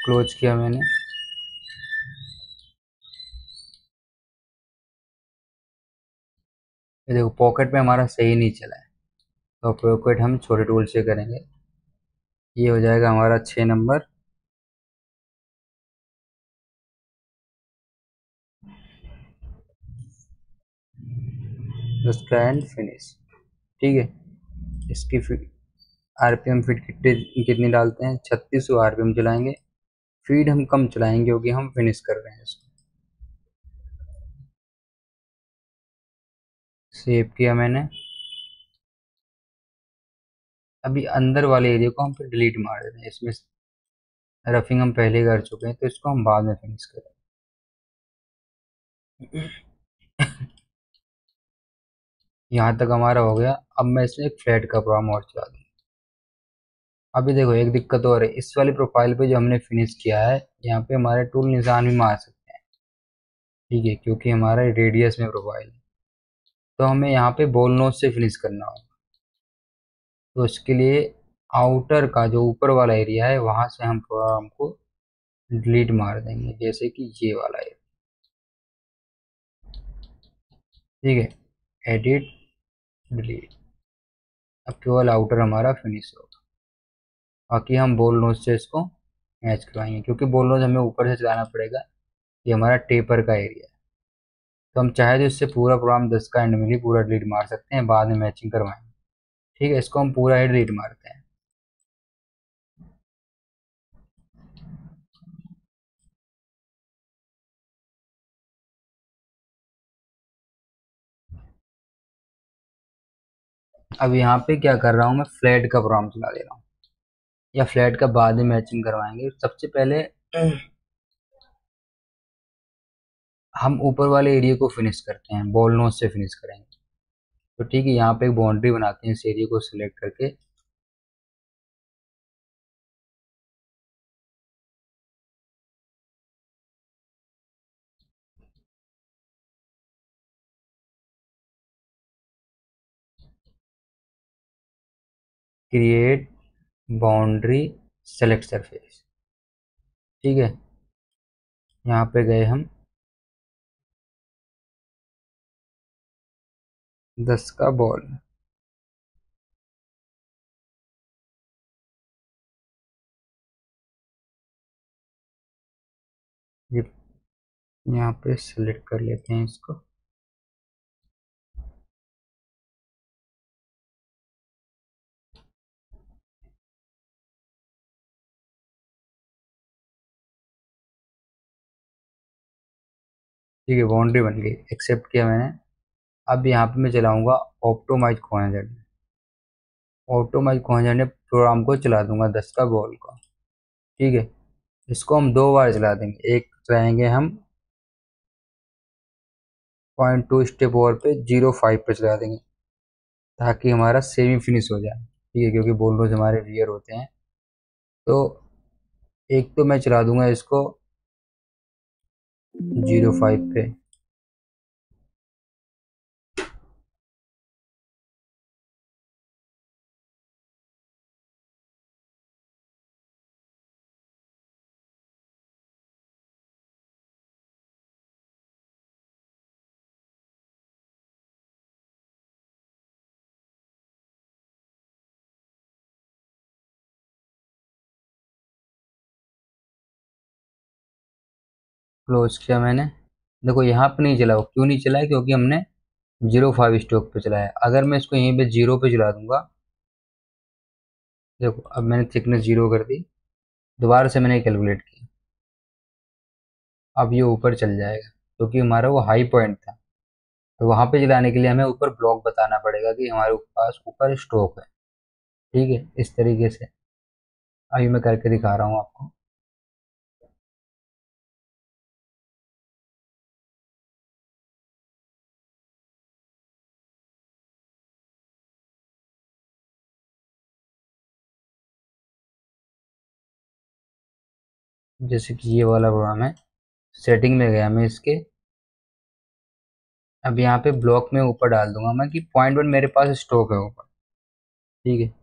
क्लोज किया मैंने। ये देखो पॉकेट में हमारा सही नहीं चला है, तो पॉकेट हम छोटे टूल से करेंगे। ये हो जाएगा हमारा 6 नंबर। उसका एंड फिनिश। ठीक है, इसकी आरपीएम फीड कितने कितनी डालते हैं? 3600 आरपीएम चलाएंगे। फीड हम कम चलाएंगे क्योंकि हम फिनिश कर रहे हैं इसको। सेव किया मैंने। अभी अंदर वाले एरिया को हम फिर डिलीट मार देते हैं। इसमें रफिंग हम पहले कर चुके हैं, तो इसको हम बाद में फिनिश करेंगे। यहाँ तक हमारा हो गया। अब मैं इसमें एक फ्लैट का प्रोग्राम और चला दूँ। अभी देखो एक दिक्कत और है, इस वाली प्रोफाइल पे जो हमने फिनिश किया है, यहाँ पे हमारे टूल निशान भी मार सकते हैं। ठीक है, क्योंकि हमारा रेडियस में प्रोफाइल है। तो हमें यहाँ पे बॉल नोच से फिनिश करना होगा। तो इसके लिए आउटर का जो ऊपर वाला एरिया है, वहां से हम प्रोग्राम को डिलीट मार देंगे, जैसे कि ये वाला एरिया। ठीक है, एडिट डिलीट। अब केवल आउटर हमारा फिनिश होगा, बाकी हम बोल नोच से इसको मैच करवाएंगे, क्योंकि बोल नोच हमें ऊपर से चलाना पड़ेगा। ये हमारा टेपर का एरिया है। तो हम चाहे तो इससे पूरा प्रोग्राम 10 का एंड में ही पूरा डिलीट मार सकते हैं, बाद में मैचिंग करवाएंगे। ठीक है, इसको हम पूरा ही डिलीट मारते हैं। अब यहाँ पे क्या कर रहा हूँ मैं, फ्लैट का प्रोग्राम चला दे रहा हूँ, या फ्लैट का बाद में मैचिंग करवाएंगे। सबसे पहले हम ऊपर वाले एरिया को फिनिश करते हैं, बॉल नोच से फिनिश करेंगे। तो ठीक है, यहाँ पे एक बाउंड्री बनाते हैं इस एरिया को सिलेक्ट करके। Create boundary select surface. ठीक है, यहाँ पे गए हम 10 का बॉल। ये यहाँ पे सिलेक्ट कर लेते हैं इसको। ठीक है, बाउंड्री बन गई, एक्सेप्ट किया मैंने। अब यहाँ पे मैं चलाऊंगा optimize coherent. Optimize coherent program को चला दूंगा 10 का बॉल का। ठीक है, इसको हम 2 बार चला देंगे। एक चलाएंगे हम 0.2 स्टेप ओवर पे 0.5 पे चला देंगे, ताकि हमारा सेमी फिनिश हो जाए। ठीक है, क्योंकि बॉल रोज हमारे रियर होते हैं। तो एक तो मैं चला दूंगा इसको 0.5 पे। क्लोज किया मैंने। देखो यहाँ पे नहीं चला, क्यों नहीं चला है, क्योंकि हमने 0.5 स्टॉक पे चलाया। अगर मैं इसको यहीं पे 0 पे चला दूंगा, देखो अब मैंने थिकनेस 0 कर दी, दोबारा से मैंने कैलकुलेट किया, अब ये ऊपर चल जाएगा क्योंकि हमारा वो हाई पॉइंट था। तो वहां पे चलाने के लिए हमें ऊपर ब्लॉक बताना पड़ेगा कि हमारे पास ऊपर स्टॉक है। ठीक है, इस तरीके से अभी मैं करके दिखा रहा हूँ आपको। जैसे कि ये वाला प्रोग्राम है, सेटिंग में गया मैं इसके, अब यहाँ पे ब्लॉक में ऊपर डाल दूंगा मैं कि 0.1 मेरे पास स्टॉक है ऊपर। ठीक है,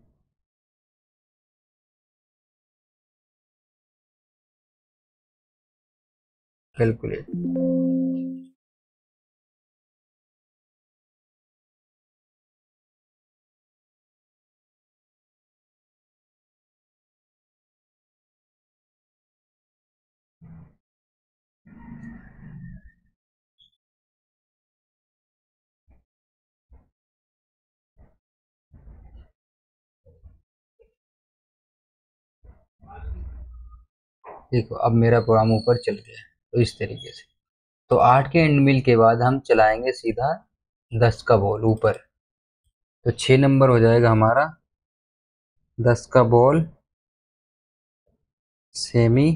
कैलकुलेट। देखो अब मेरा प्रोग्राम ऊपर चल गया है, तो इस तरीके से। तो 8 के एंड मिल के बाद हम चलाएंगे सीधा 10 का बॉल ऊपर। तो 6 नंबर हो जाएगा हमारा 10 का बॉल सेमी,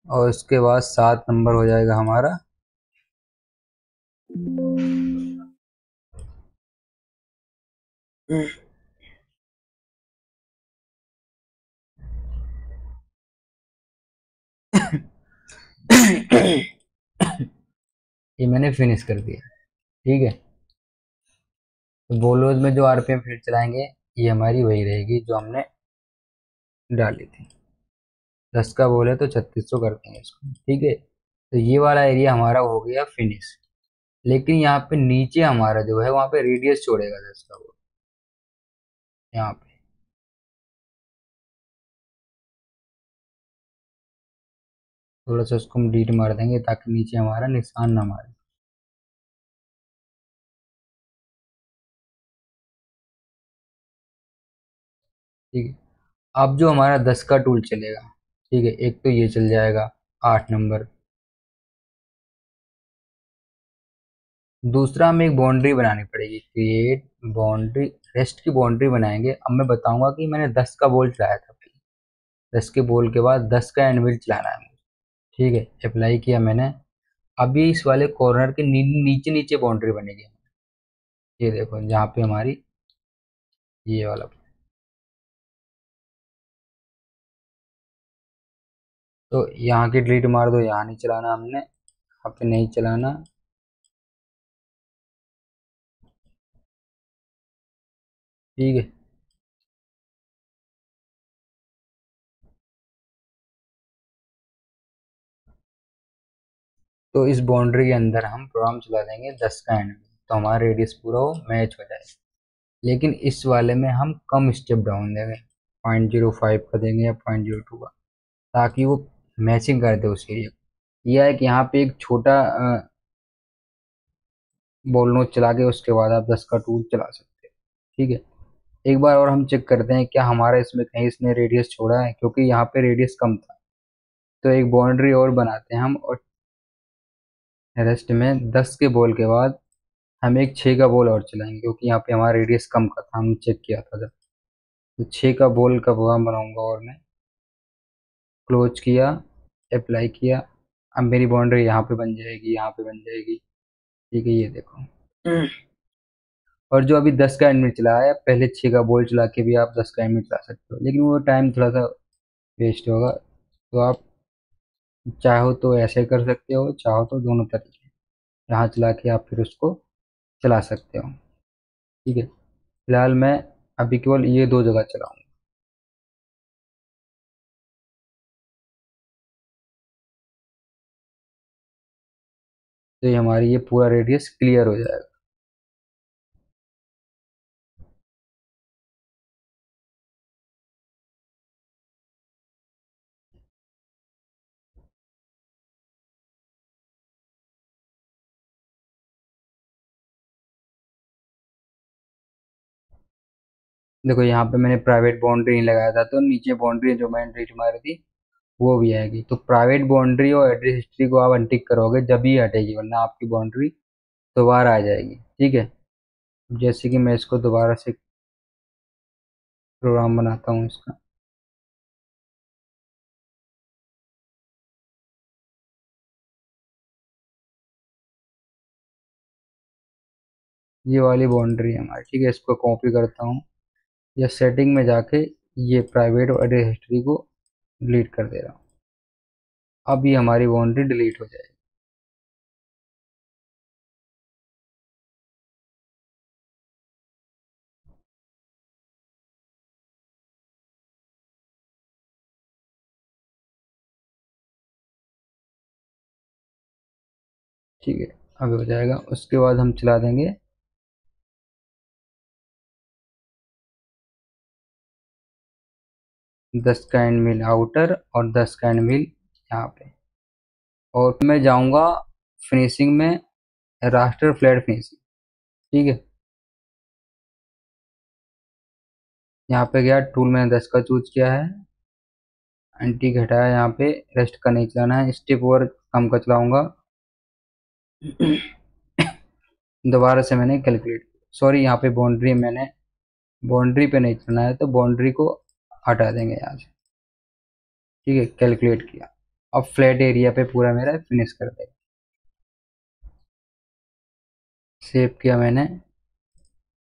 और उसके बाद 7 नंबर हो जाएगा हमारा ये मैंने फिनिश कर दिया। ठीक है, तो बॉलोज में जो आरपीएम फिर चलाएंगे, ये हमारी वही रहेगी जो हमने डाली थी। 10 का बॉल है तो 3600 कर देंगे इसको। ठीक है, तो ये वाला एरिया हमारा हो गया फिनिश। लेकिन यहाँ पे नीचे हमारा जो है वहाँ पे रेडियस छोड़ेगा 10 का बॉल, यहाँ पे। थोड़ा सा उसको हम डीट मार देंगे ताकि नीचे हमारा निशान ना मारे। ठीक है, अब जो हमारा 10 का टूल चलेगा, ठीक है, एक तो ये चल जाएगा 8 नंबर। दूसरा हमें एक बाउंड्री बनानी पड़ेगी, क्रिएट बाउंड्री, रेस्ट की बाउंड्री बनाएंगे। अब मैं बताऊंगा कि मैंने 10 का बॉल चलाया था पहले, 10 के बॉल के बाद 10 का एंडविल चलाना है मुझे। ठीक है, अप्लाई किया मैंने। अभी इस वाले कॉर्नर के नीचे नीचे बाउंड्री बनेगी। ये देखो जहाँ पे हमारी ये वाला, तो यहाँ की डिलीट मार दो, यहाँ नहीं चलाना हमने, यहाँ पे नहीं चलाना। ठीक है, तो इस बाउंड्री के अंदर हम प्रोग्राम चला देंगे 10 का एंड, तो हमारा रेडियस पूरा वो मैच हो जाएगा। लेकिन इस वाले में हम कम स्टेप डाउन देंगे, 0.05 का देंगे या 0.02 का, ताकि वो मैचिंग कर दे उस एरिया को। यह है कि यहाँ पे एक छोटा बॉल नोच चला के उसके बाद आप 10 का टूल चला सकते हैं। ठीक है, एक बार और हम चेक करते हैं क्या हमारा इसमें कहीं इसने रेडियस छोड़ा है, क्योंकि यहाँ पे रेडियस कम था। तो एक बाउंड्री और बनाते हैं हम, और रेस्ट में 10 के बॉल के बाद हम एक 6 का बॉल और चलाएंगे, क्योंकि यहाँ पे हमारा रेडियस कम का था, हमने चेक किया था जब। तो 6 का बॉल का प्रोग्राम बनाऊंगा और मैं क्लोज किया, अप्लाई किया। अब मेरी बाउंड्री यहाँ पे बन जाएगी, यहाँ पे बन जाएगी। ठीक है, ये देखो। और जो अभी 10 का एंड चला है, पहले 6 का बॉल चला के भी आप 10 का एंड चला सकते हो, लेकिन वो टाइम थोड़ा सा वेस्ट होगा। तो आप चाहो तो ऐसे कर सकते हो, चाहो तो दोनों तरीके यहाँ चला के आप फिर उसको चला सकते हो। ठीक है, फिलहाल मैं अभी केवल ये दो जगह चलाऊंगा। तो ये हमारी ये पूरा रेडियस क्लियर हो जाएगा। देखो यहाँ पे मैंने प्राइवेट बाउंड्री नहीं लगाया था, तो नीचे बाउंड्री जो मैंने रीच मारी थी वो भी आएगी। तो प्राइवेट बाउंड्री और एड्रेस हिस्ट्री को आप अनटिक करोगे जब ही हटेगी, वरना आपकी बाउंड्री दोबारा आ जाएगी। ठीक है, जैसे कि मैं इसको दोबारा से प्रोग्राम बनाता हूँ इसका। ये वाली बाउंड्री है हमारी। ठीक है, इसको कॉपी करता हूँ या सेटिंग में जाके ये प्राइवेट और एड्रेस हिस्ट्री को डिलीट कर दे रहा हूँ। अब ये हमारी बाउंड्री डिलीट हो जाएगी। ठीक है, अब हो जाएगा। उसके बाद हम चला देंगे 10 का एंड मिल आउटर और 10 का एंड मिल यहाँ पे। और मैं जाऊंगा फिनिशिंग में, रास्टर फ्लैट फिनिशिंग। ठीक है, यहाँ पे गया, टूल मैंने 10 का चूज किया है, एंटी घटाया, यहाँ पे रेस्ट का नहीं चलाना है, स्टेप ओवर कम का चलाऊंगा। दोबारा से मैंने कैलकुलेट, सॉरी यहाँ पे बाउंड्री, मैंने बाउंड्री पे नहीं चलना है तो बाउंड्री को हटा देंगे यहाँ से। ठीक है, कैलकुलेट किया। अब फ्लैट एरिया पे पूरा मेरा फिनिश कर देगा। सेव किया मैंने,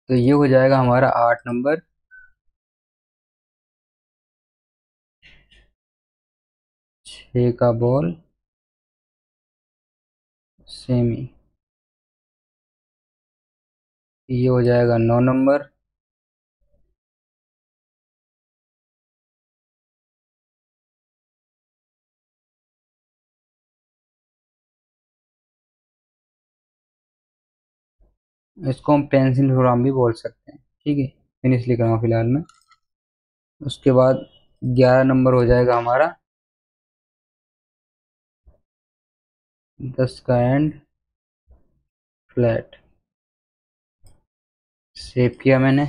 तो ये हो जाएगा हमारा 8 नंबर। 6 का बॉल सेमी। ये हो जाएगा 9 नंबर। इसको हम पेंसिल प्रोग्राम भी बोल सकते हैं। ठीक है, फिनिश लिख रहा हूँ फिलहाल में। उसके बाद 11 नंबर हो जाएगा हमारा 10 का एंड फ्लैट। सेव किया मैंने।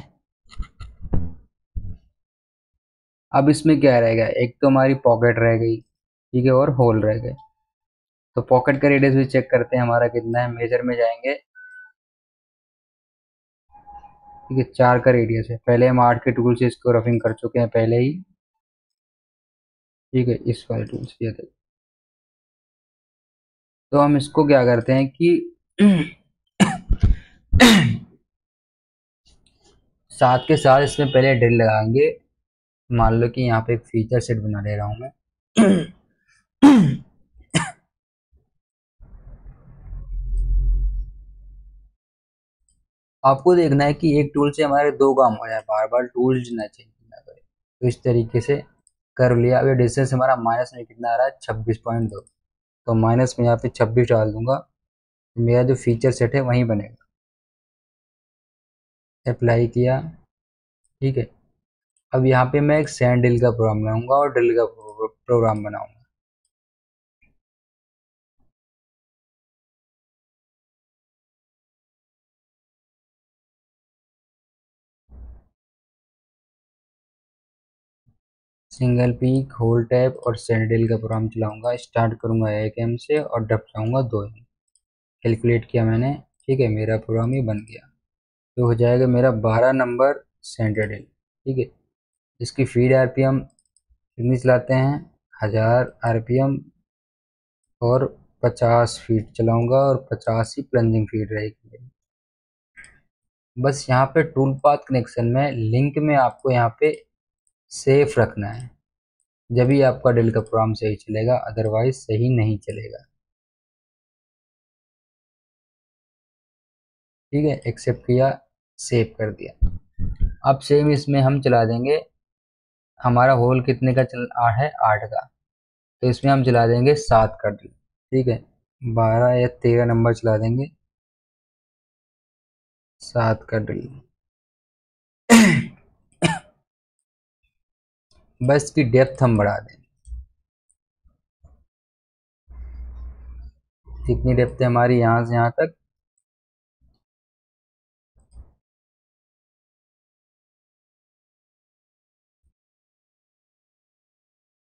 अब इसमें क्या रहेगा, एक तो हमारी पॉकेट रह गई, ठीक है, और होल रह गए। तो पॉकेट का रेडियस भी चेक करते हैं हमारा कितना है। मेजर में जाएंगे। ठीक है, 4 का रेडियस है। पहले हम 8 के टूल से इसको रफिंग कर चुके हैं पहले ही। ठीक है, इस वाले टूल से किया था। तो हम इसको क्या करते हैं कि साथ के साथ इसमें पहले ड्रिल लगाएंगे। मान लो कि यहाँ पे एक फीचर सेट बना ले रहा हूँ मैं। आपको देखना है कि एक टूल से हमारे दो काम हो जाए, बार बार टूल्स ना चेंज ना करें। तो इस तरीके से कर लिया। अब ये डिस्टेंस हमारा माइनस में कितना आ रहा है, 26.2। तो माइनस में यहाँ पे 26 डाल दूंगा, तो मेरा जो फीचर सेट है वहीं बनेगा। अप्लाई किया। ठीक है, अब यहाँ पे मैं एक सैंड ड्रिल का प्रोग्राम बनाऊंगा और ड्रिल का प्रोग्राम बनाऊंगा। सिंगल पीक, होल टैप और सैंड ड्रिल का प्रोग्राम चलाऊंगा। स्टार्ट करूंगा 1 M से और डब चाहूंगा 2 M। कैलकुलेट किया मैंने। ठीक है, मेरा प्रोग्राम ही बन गया। तो हो जाएगा मेरा 12 नंबर सेंटर ड्रिल। ठीक है, इसकी फीड आरपीएम कितनी चलाते हैं, 1000 आरपीएम, और 50 फीट चलाऊंगा और 50 ही प्लंजिंग फीड रहेगी। बस यहाँ पे टूल पाथ कनेक्शन में लिंक में आपको यहाँ पे सेफ रखना है। जब ही आपका डेल का प्रोग्राम सही चलेगा, अदरवाइज सही नहीं चलेगा। ठीक है, एक्सेप्ट किया, सेव कर दिया। अब सेम इसमें हम चला देंगे, हमारा होल कितने का चल है, 8 का, तो इसमें हम चला देंगे 7 का ड्रिल। ठीक है, 12 या 13 नंबर चला देंगे, 7 का ड्रिल। बस की डेप्थ हम बढ़ा दें। कितनी डेप्थ है हमारी, यहाँ से यहाँ तक,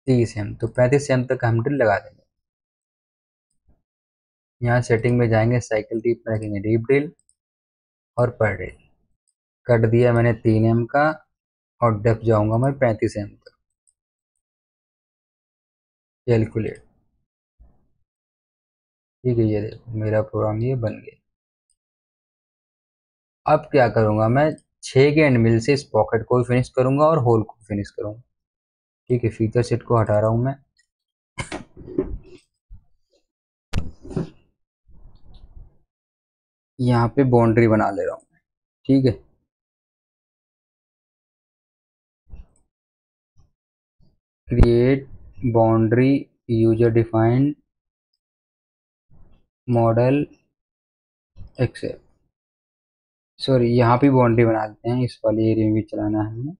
30 एम, तो 35 एम तक हम ड्रिल लगा देंगे। यहाँ सेटिंग में जाएंगे, साइकिल डीप में रखेंगे डीप ड्रिल और पर ड्रिल। कट दिया मैंने 3 एम का, और डेप्थ जाऊंगा मैं 35 एम तक। कैलकुलेट। ठीक है, ये देखो मेरा प्रोग्राम ये बन गया। अब क्या करूंगा मैं, 6 के एंड मिल से इस पॉकेट को भी फिनिश करूंगा और होल को फिनिश करूंगा। ठीक है, फीचर सेट को हटा रहा हूं मैं। यहाँ पे बाउंड्री बना ले रहा हूँ। ठीक है, create boundary user defined model except, sorry यहाँ पे बाउंड्री बना लेते हैं, इस वाले एरिया में भी चलाना है हमें।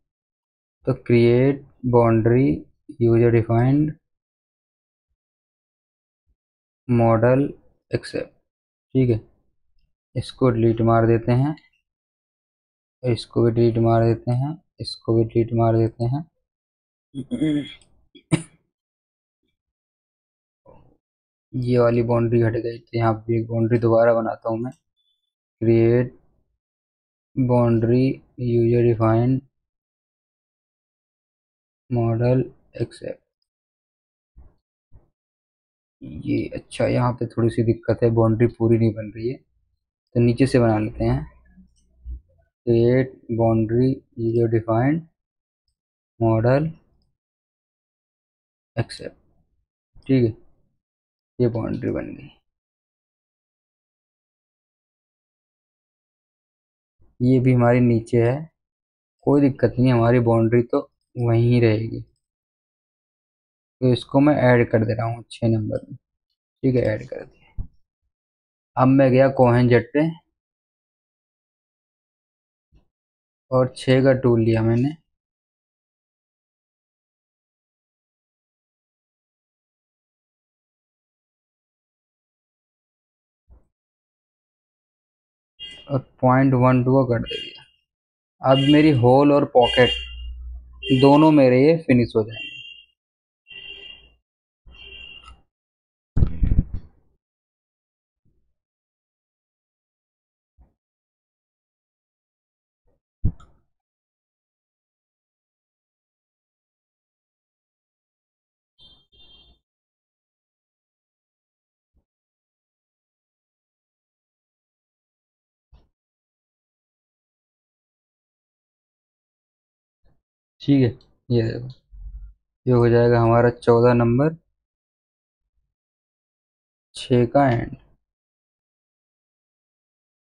तो create boundary user defined model except. ठीक है, इसको डिलीट मार देते हैं, इसको भी डिलीट मार देते हैं, इसको भी डिलीट मार देते हैं। ये वाली बाउंड्री हट गई, तो यहाँ पे एक बाउंड्री दोबारा बनाता हूँ मैं। Create boundary user defined model except. ये अच्छा, यहाँ पे थोड़ी सी दिक्कत है, बाउंड्री पूरी नहीं बन रही है, तो नीचे से बना लेते हैं। Create boundary user defined model except. ठीक है, ये बाउंड्री बन गई। ये भी हमारी नीचे है, कोई दिक्कत नहीं, हमारी बाउंड्री तो वहीं रहेगी। तो इसको मैं ऐड कर दे रहा हूँ 6 नंबर में। ठीक है, ऐड कर दिया। अब मैं गया कोहेन जेट पे, और 6 का टूल लिया मैंने, और 0.12 को कर दे दिया। अब मेरी होल और पॉकेट दोनों मेरे ये फिनिश हो जाएंगे। ठीक है, ये देखो, ये हो जाएगा हमारा 14 नंबर, 6 का एंड।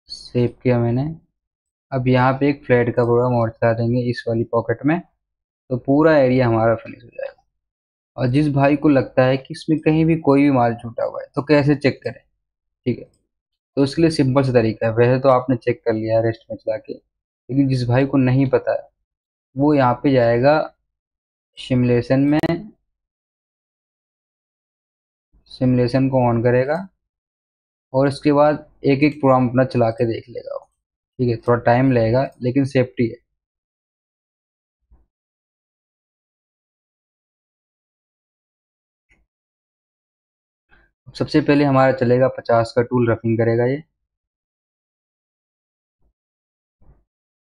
सेव किया मैंने। अब यहाँ पे एक फ्लैट का प्रोग्राम और चला देंगे इस वाली पॉकेट में, तो पूरा एरिया हमारा फिनिश हो जाएगा। और जिस भाई को लगता है कि इसमें कहीं भी कोई भी माल छूटा हुआ है, तो कैसे चेक करें। ठीक है, तो उसके लिए सिंपल सा तरीका है, वैसे तो आपने चेक कर लिया रेस्ट में चला के, लेकिन जिस भाई को नहीं पता है, वो यहाँ पे जाएगा सिमुलेशन में, सिमुलेशन को ऑन करेगा, और इसके बाद एक एक प्रोग्राम अपना चला के देख लेगा वो। ठीक है, थोड़ा टाइम लगेगा, लेकिन सेफ्टी है। सबसे पहले हमारा चलेगा 50 का टूल, रफिंग करेगा ये।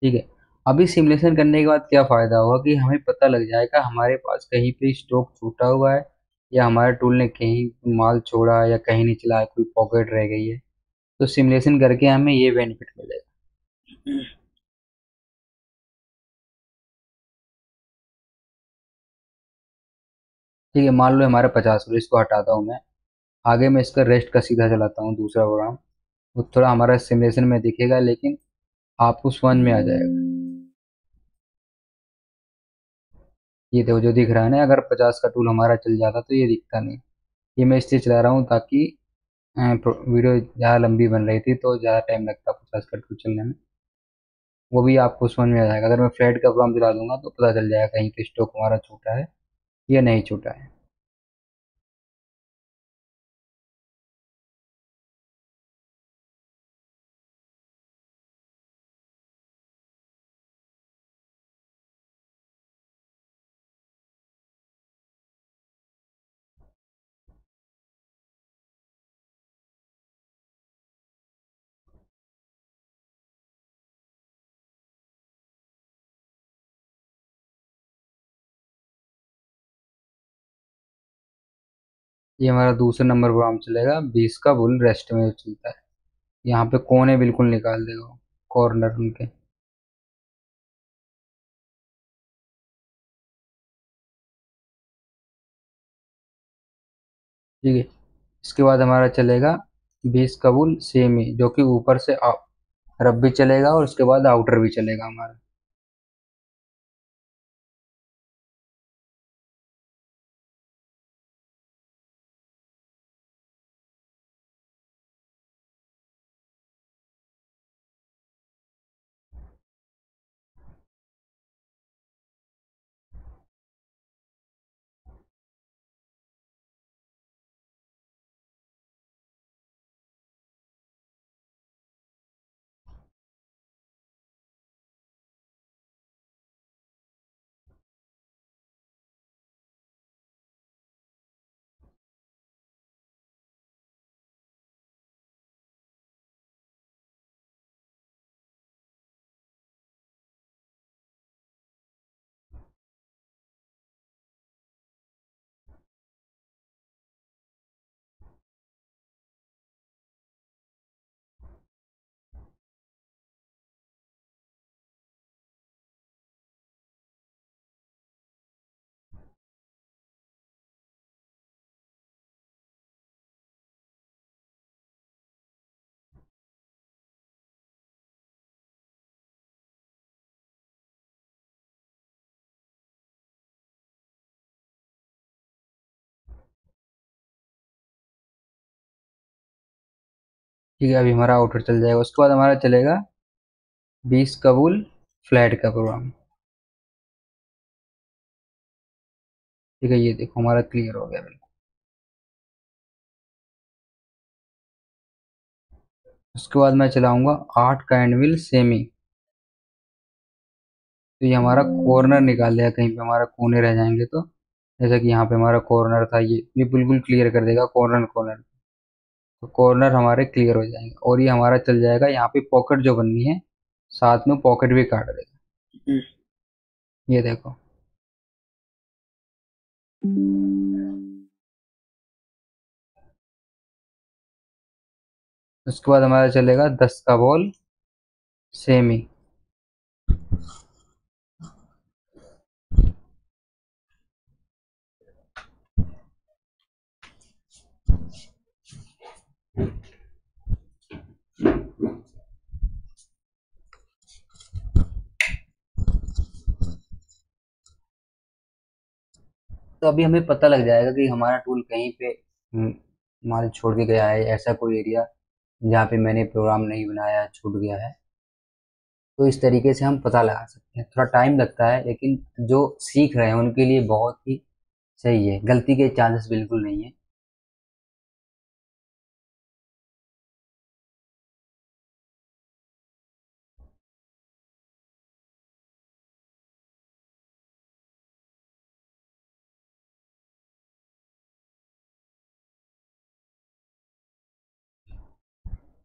ठीक है, अभी सिमुलेशन करने के बाद क्या फ़ायदा होगा कि हमें पता लग जाएगा हमारे पास कहीं पे स्टॉक छूटा हुआ है, या हमारे टूल ने कहीं माल छोड़ा है, या कहीं नहीं चला है, कोई पॉकेट रह गई है। तो सिमुलेशन करके हमें ये बेनिफिट मिलेगा। ठीक है, मान लो हमारे 50 हुए, इसको हटाता हूँ मैं। आगे मैं इसका रेस्ट का सीधा चलाता हूँ दूसरा प्रोग्राम। वो थोड़ा हमारा सिमुलेशन में दिखेगा, लेकिन आपको समझ में आ जाएगा। ये देखो जो दिख रहा है ना, अगर 50 का टूल हमारा चल जाता तो ये दिखता नहीं। ये मैं इसलिए चला रहा हूँ ताकि वीडियो ज़्यादा लंबी बन रही थी तो ज़्यादा टाइम लगता 50 का टूल चलने में। वो भी आपको समझ में आ जाएगा। अगर मैं फ्लैट का प्रोग्राम चला दूंगा तो पता चल जाएगा कहीं पे स्टॉक हमारा छूटा है या नहीं छूटा है। ये हमारा दूसरा नंबर प्रोग्राम चलेगा, 20 का बुल रेस्ट में चलता है। यहाँ पे कोने बिल्कुल निकाल देगा, कॉर्नर उनके। ठीक है, इसके बाद हमारा चलेगा 20 का बुल सेमी, जो कि ऊपर से रब भी चलेगा और उसके बाद आउटर भी चलेगा हमारा। ठीक है, अभी हमारा आउटर चल जाएगा। उसके बाद हमारा चलेगा 20 का बुल फ्लैट का प्रोग्राम। ठीक है, ये देखो हमारा क्लियर हो गया बिल्कुल। उसके बाद मैं चलाऊंगा 8 का एंड सेमी। तो ये हमारा कॉर्नर निकाल देगा, कहीं पे हमारा कोने रह जाएंगे तो। जैसा कि यहाँ पे हमारा कॉर्नर था, ये बिल्कुल क्लियर कर देगा कॉर्नर कॉर्नर। तो कॉर्नर हमारे क्लियर हो जाएंगे और ये हमारा चल जाएगा। यहाँ पे पॉकेट जो बननी है, साथ में पॉकेट भी काट देगा। ये देखो। उसके बाद हमारा चलेगा 10 का बॉल सेमी। तो अभी हमें पता लग जाएगा कि हमारा टूल कहीं पे हमारे छोड़ के गया है, ऐसा कोई एरिया जहाँ पे मैंने प्रोग्राम नहीं बनाया, छूट गया है। तो इस तरीके से हम पता लगा सकते हैं। थोड़ा टाइम लगता है, लेकिन जो सीख रहे हैं उनके लिए बहुत ही सही है। गलती के चांसेस बिल्कुल नहीं है।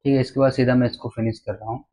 ठीक है, इसके बाद सीधा मैं इसको फिनिश कर रहा हूँ।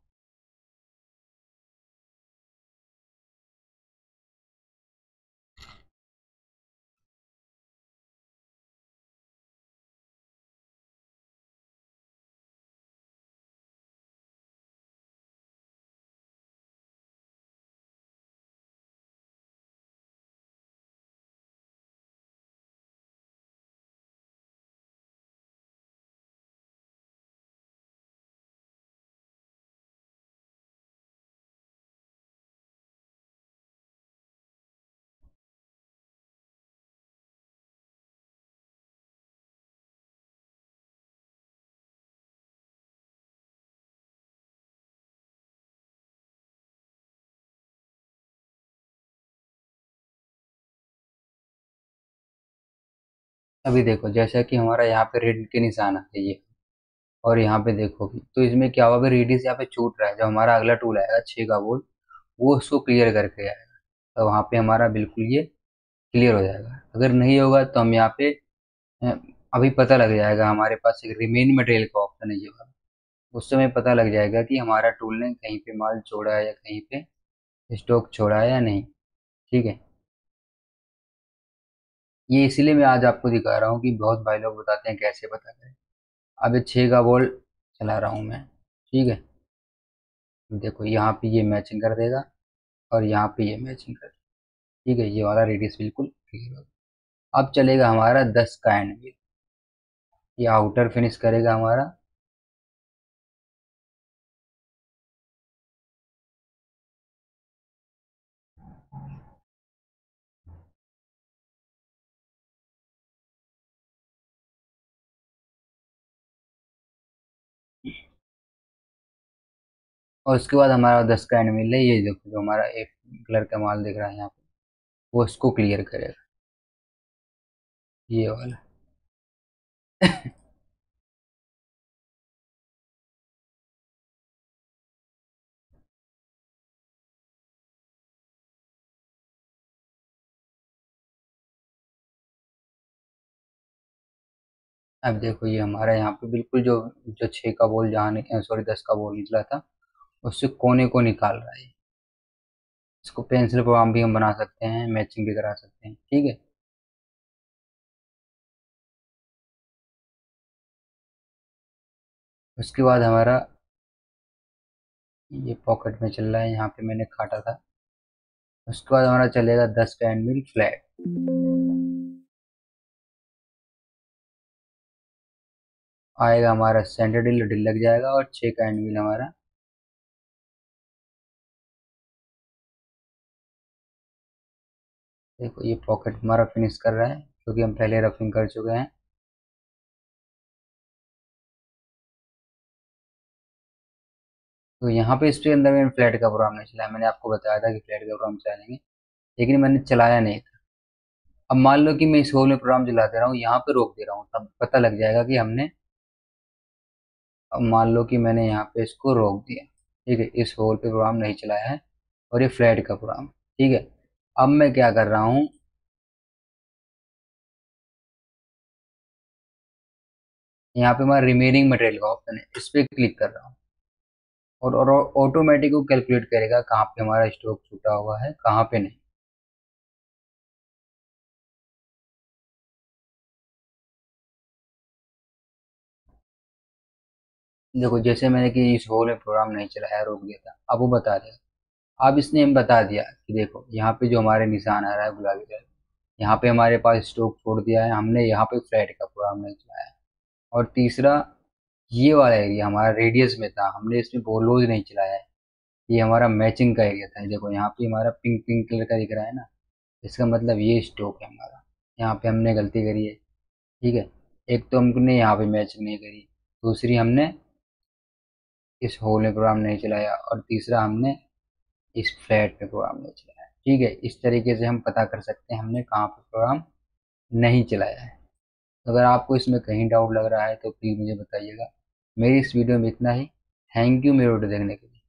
अभी देखो जैसा कि हमारा यहाँ पे रेड के निशान आते हैं ये, और यहाँ पे देखोगे तो इसमें क्या होगा, रेडियस यहाँ पे छूट रहा है। जब हमारा अगला टूल आएगा 6 का बोल, वो उसको क्लियर करके आएगा, तो वहाँ पे हमारा बिल्कुल ये क्लियर हो जाएगा। अगर नहीं होगा तो हम यहाँ पे अ, अभी पता लग जाएगा, हमारे पास एक रिमेन मटेरियल का ऑप्शन है ये वाला, उस समय पता लग जाएगा कि हमारा टूल ने कहीं पे माल छोड़ा है या कहीं पे स्टॉक छोड़ा है या नहीं। ठीक है, ये इसलिए मैं आज आपको दिखा रहा हूँ कि बहुत भाई लोग बताते हैं कैसे पता करें। अब ये 6 का बॉल चला रहा हूँ मैं। ठीक है, देखो यहाँ पे ये मैचिंग कर देगा और यहाँ पे ये मैचिंग कर देगा। ठीक है, ये वाला रेडियस बिल्कुल क्लियर होगा। अब चलेगा हमारा 10 का एंड व्हील, ये आउटर फिनिश करेगा हमारा। और उसके बाद हमारा 10 का एंड व्हील है, ये देखो जो हमारा एक कलर का माल दिख रहा है यहाँ पे, वो इसको क्लियर करेगा, ये वाला। अब देखो ये हमारा यहाँ पे बिल्कुल जो जो 6 का बॉल जहाँ सॉरी 10 का बॉल निकला था, उससे कोने को निकाल रहा है। इसको पेंसिल प्रोग्राम भी हम बना सकते हैं, मैचिंग भी करा सकते हैं। ठीक है, उसके बाद हमारा ये पॉकेट में चल रहा है, यहाँ पे मैंने काटा था। उसके बाद हमारा चलेगा 10 का एंड मिल फ्लैट। आएगा हमारा सेंटर डिल डिल लग जाएगा, और 6 का एंड मिल हमारा। देखो ये पॉकेट हमारा फिनिश कर रहा है, क्योंकि हम पहले रफिंग कर चुके हैं। तो यहाँ पे इसके अंदर मैंने फ्लैट का प्रोग्राम नहीं चलाया, मैंने आपको बताया था कि फ्लैट का प्रोग्राम चलाएंगे, लेकिन मैंने चलाया नहीं था। अब मान लो कि मैं इस होल में प्रोग्राम चलाते रहा हूँ, यहाँ पे रोक दे रहा हूँ, तब पता लग जाएगा कि हमने, अब मान लो कि मैंने यहाँ पे इसको रोक दिया। ठीक है, इस होल पे प्रोग्राम नहीं चलाया है, और ये फ्लैट का प्रोग्राम। ठीक है, अब मैं क्या कर रहा हूँ, यहाँ पे हमारा रिमेनिंग मटेरियल का ऑप्शन है, इस पे क्लिक कर रहा हूँ, और ऑटोमेटिक वो कैलकुलेट करेगा कहाँ पे हमारा स्टॉक छूटा हुआ है, कहाँ पे नहीं। देखो जैसे मैंने कि इस होल में प्रोग्राम नहीं चलाया, रोक दिया था, अब वो बता देगा। अब इसने हमें बता दिया कि देखो यहाँ पे जो हमारे निशान आ रहा है गुलाबी कलर, यहाँ पे हमारे पास स्टॉक छोड़ दिया है हमने, यहाँ पे फ्लैट का प्रोग्राम नहीं चलाया है। और तीसरा, ये वाला एरिया हमारा रेडियस में था, हमने इसमें बोलोज नहीं चलाया है, ये हमारा मैचिंग का एरिया था। देखो यहाँ पे हमारा पिंक पिंक कलर का दिख रहा है ना, इसका मतलब ये स्टॉक है हमारा, यहाँ पे हमने गलती करी है। ठीक है, एक तो हमने यहाँ पे मैचिंग नहीं करी, दूसरी हमने इस होल में प्रोग्राम नहीं चलाया, और तीसरा हमने इस फ्लैट पे प्रोग्राम नहीं चलाया। ठीक है, इस तरीके से हम पता कर सकते हैं हमने कहाँ पे प्रोग्राम नहीं चलाया है। अगर आपको इसमें कहीं डाउट लग रहा है तो प्लीज़ मुझे बताइएगा। मेरी इस वीडियो में इतना ही। थैंक यू मेरे वीडियो देखने के लिए।